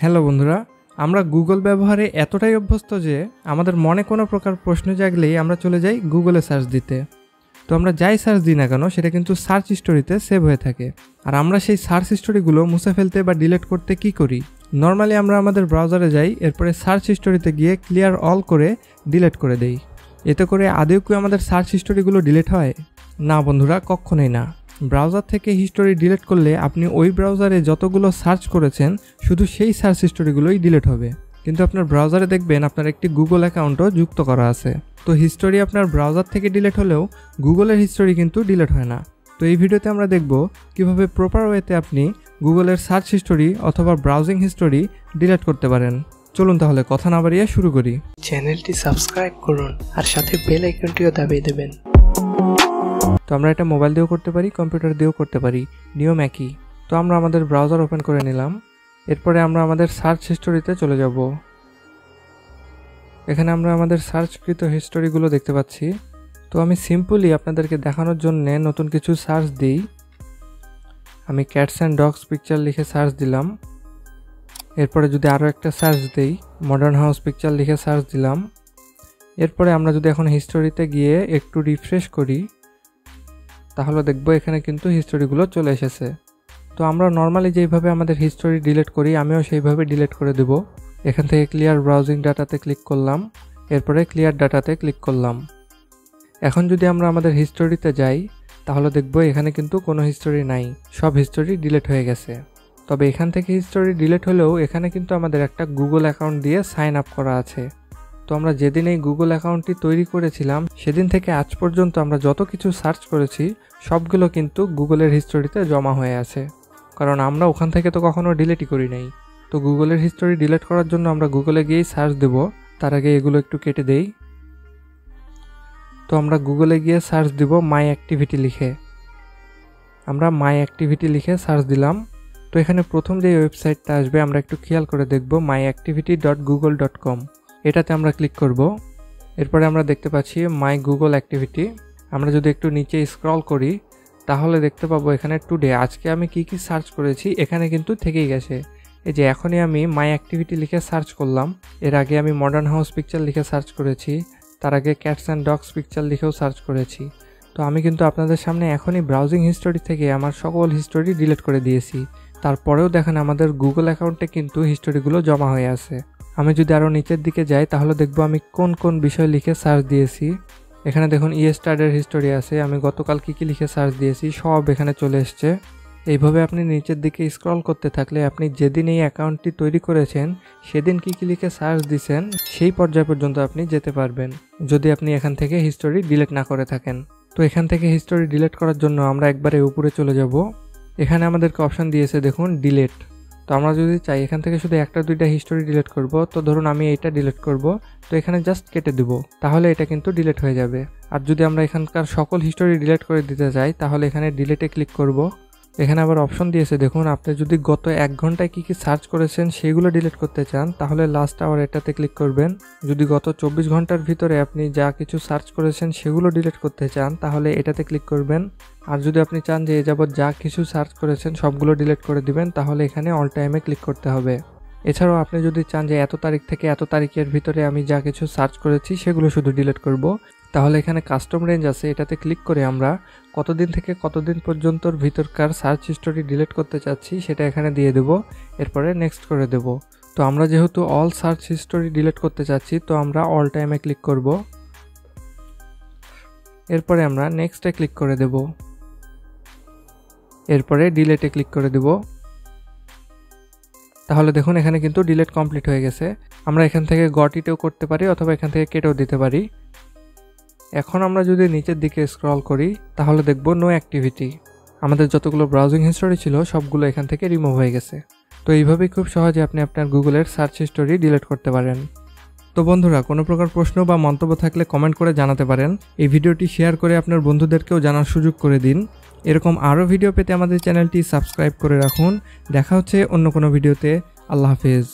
Hello বন্ধুরা, আমরা Google ব্যবহারে এতটাই অভ্যস্ত যে আমাদের মনে কোনো প্রকার প্রশ্ন জাগলেই আমরা চলে যাই গুগলে সার্চ দিতে। তো আমরা যাই সার্চ দিই না কেন সেটা কিন্তু সার্চ হিস্টোরিতে সেভ হয়ে থাকে। আর আমরা সেই সার্চ হিস্টোরিগুলো মুছে ফেলতে বা ডিলিট করতে কি করি? নর্মালি আমরা আমাদের ব্রাউজারে যাই, এরপরে সার্চ হিস্টোরিতে গিয়ে ক্লিয়ার অল করে ডিলিট করে দেই। এতে করে আদৌ কি আমাদের সার্চ হিস্টোরিগুলো ডিলিট হয়? না বন্ধুরা, কখনোই না। ব্রাউজার থেকে হিস্টোরি ডিলিট করলে আপনি ওই ব্রাউজারে যতগুলো সার্চ করেছেন শুধু সেই সার্চ হিস্টোরিগুলোই ডিলিট হবে। কিন্তু আপনার ব্রাউজারে দেখবেন আপনার একটি গুগল অ্যাকাউন্টও যুক্ত করা আছে। তো হিস্টোরি আপনার ব্রাউজার থেকে ডিলিট হলেও গুগলের হিস্টোরি কিন্তু ডিলিট হয় না। তো এই ভিডিওতে আমরা দেখব কিভাবে প্রপার ওয়েতে আপনি গুগলের সার্চ হিস্টোরি অথবা ব্রাউজিং হিস্টোরি ডিলিট করতে পারেন। চলুন তাহলে কথা না বাড়িয়ে শুরু করি। চ্যানেলটি সাবস্ক্রাইব করুন আর সাথে বেল আইকনটিও দাবিয়ে দেবেন। তো আমরা এটা মোবাইল দিয়েও করতে পারি, কম্পিউটার দিয়েও করতে পারি, নিয়ম একই। তো আমরা আমাদের ব্রাউজার ওপেন করে নিলাম। এরপরে আমরা আমাদের সার্চ হিস্টোরিতে চলে যাব। এখানে আমরা আমাদের সার্চকৃত হিস্টোরিগুলো দেখতে পাচ্ছি। তো আমি সিম্পলি আপনাদেরকে দেখানোর জন্য নতুন কিছু সার্চ দিই। আমি ক্যাটস অ্যান্ড ডগস পিকচার লিখে সার্চ দিলাম। এরপরে যদি আরও একটা সার্চ দিই, মডার্ন হাউস পিকচার লিখে সার্চ দিলাম। এরপরে আমরা যদি এখন হিস্টোরিতে গিয়ে একটু রিফ্রেশ করি তাহলে দেখবো এখানে কিন্তু হিস্টোরিগুলো চলে এসেছে। তো আমরা নর্মালি যেইভাবে আমাদের হিস্টোরি ডিলিট করি আমিও সেইভাবে ডিলিট করে দেব। এখান থেকে ক্লিয়ার ব্রাউজিং ডাটাতে ক্লিক করলাম, এরপরে ক্লিয়ার ডাটাতে ক্লিক করলাম। এখন যদি আমরা আমাদের হিস্টোরিতে যাই তাহলে দেখবো এখানে কিন্তু কোনো হিস্টোরি নাই, সব হিস্টোরি ডিলিট হয়ে গেছে। তবে এখান থেকে হিস্টোরি ডিলিট হলেও এখানে কিন্তু আমাদের একটা গুগল অ্যাকাউন্ট দিয়ে সাইন আপ করা আছে। তো আমরা যেদিন এই গুগল অ্যাকাউন্টটি তৈরি করেছিলাম সেদিন থেকে আজ পর্যন্ত আমরা যত কিছু সার্চ করেছি সবগুলো কিন্তু গুগলের হিস্টোরিতে জমা হয়ে আছে, কারণ আমরা ওখান থেকে তো কখনো ডিলিটই করি নাই। তো গুগলের হিস্টোরি ডিলিট করার জন্য আমরা গুগলে গিয়েই সার্চ দেব। তার আগে এগুলো একটু কেটে দেই। তো আমরা গুগলে গিয়ে সার্চ দিব মাই অ্যাক্টিভিটি লিখে। আমরা মাই অ্যাক্টিভিটি লিখে সার্চ দিলাম। তো এখানে প্রথম যে ওয়েবসাইটটা আসবে আমরা একটু খেয়াল করে দেখব, myactivity.google.com। এটাতে আমরা ক্লিক করব। এরপরে আমরা দেখতে পাচ্ছি মাই গুগল অ্যাক্টিভিটি। আমরা যদি একটু নিচে স্ক্রল করি তাহলে দেখতে পাবো এখানে টুডে, আজকে আমি কি কি সার্চ করেছি এখানে কিন্তু থেকেই গেছে। এই যে এখনই আমি মাই অ্যাক্টিভিটি লিখে সার্চ করলাম, এর আগে আমি মডার্ন হাউস পিকচার লিখে সার্চ করেছি, তার আগে ক্যাটস অ্যান্ড ডগস পিকচার লিখেও সার্চ করেছি। তো আমি কিন্তু আপনাদের সামনে এখনই ব্রাউজিং হিস্টোরি থেকে আমার সকল হিস্টোরি ডিলিট করে দিয়েছি। তারপরেও দেখেন আমাদের গুগল অ্যাকাউন্টে কিন্তু হিস্টোরিগুলো জমা হয়ে আছে। আমি যদি আরও নিচের দিকে যাই তাহলে দেখবো আমি কোন কোন বিষয় লিখে সার্চ দিয়েছি। এখানে দেখুন ইয়েস্টারডের হিস্টোরি আছে, আমি গতকাল কী কী লিখে সার্চ দিয়েছি সব এখানে চলে এসছে। এইভাবে আপনি নিচের দিকে স্ক্রল করতে থাকলে আপনি যেদিন এই অ্যাকাউন্টটি তৈরি করেছেন সেদিন কী কী লিখে সার্চ দিয়েছেন সেই পর্যায় পর্যন্ত আপনি যেতে পারবেন, যদি আপনি এখান থেকে হিস্টোরি ডিলিট না করে থাকেন। তো এখান থেকে হিস্টোরি ডিলিট করার জন্য আমরা একবারে উপরে চলে যাব। এখানে আমাদেরকে অপশান দিয়েছে দেখুন ডিলিট। তো আমরা যদি চাই এখান থেকে শুধু একটা দুইটা হিস্টোরি ডিলিট করব, তো ধরুন আমি এইটা ডিলিট করব, তো এখানে জাস্ট কেটে দেব, তাহলে এটা কিন্তু ডিলিট হয়ে যাবে। আর যদি আমরা এখানকার সকল হিস্টোরি ডিলিট করে দিতে চাই তাহলে এখানে ডিলিটে ক্লিক করব। এখানে আবার অপশন দিয়েছে দেখুন, আপনি যদি গত 1 ঘন্টায় কী কী সার্চ করেছেন সেগুলো ডিলিট করতে চান তাহলে লাস্ট আওয়ার এটাতে ক্লিক করবেন। যদি গত 24 ঘন্টার ভিতরে আপনি যা কিছু সার্চ করেছেন সেগুলো ডিলিট করতে চান তাহলে এটাতে ক্লিক করবেন। আর যদি আপনি চান যে এ যাবৎ যা কিছু সার্চ করেছেন সবগুলো ডিলিট করে দিবেন তাহলে এখানে অল টাইমে ক্লিক করতে হবে। এছাড়াও আপনি যদি চান যে এত তারিখ থেকে এত তারিখের ভিতরে আমি যা কিছু সার্চ করেছি সেগুলো শুধু ডিলিট করব, তাহলে এখানে কাস্টম রেঞ্জ আছে, এটাতে ক্লিক করে আমরা কতদিন থেকে কতদিন পর্যন্তর ভিতরকার সার্চ হিস্টোরি ডিলিট করতে চাচ্ছি সেটা এখানে দিয়ে দেব। এরপরে নেক্সট করে দেব। তো আমরা যেহেতু অল সার্চ হিস্টোরি ডিলিট করতে চাচ্ছি তো আমরা অল টাইমে ক্লিক করব। এরপরে আমরা নেক্সটে ক্লিক করে দেব। এরপরে ডিলিটে ক্লিক করে দেব। তাহলে দেখুন এখানে কিন্তু ডিলিট কমপ্লিট হয়ে গেছে। আমরা এখান থেকে গট ইটেও করতে পারি অথবা এখান থেকে কেটেও দিতে পারি। এখন আমরা যদি নিচের দিকে স্ক্রল করি তাহলে দেখব নো অ্যাক্টিভিটি। আমাদের যতগুলো ব্রাউজিং হিস্টোরি ছিল সবগুলো এখান থেকে রিমুভ হয়ে গেছে। তো এইভাবেই খুব সহজে আপনি আপনার গুগলের সার্চ হিস্টোরি ডিলিট করতে পারেন। তো বন্ধুরা, কোনো প্রকার প্রশ্ন বা মন্তব্য থাকলে কমেন্ট করে জানাতে পারেন। এই ভিডিওটি শেয়ার করে আপনার বন্ধুদেরকেও জানার সুযোগ করে দিন। এরকম আরও ভিডিও পেতে আমাদের চ্যানেলটি সাবস্ক্রাইব করে রাখুন। দেখা হচ্ছে অন্য কোনো ভিডিওতে। আল্লাহ হাফেজ।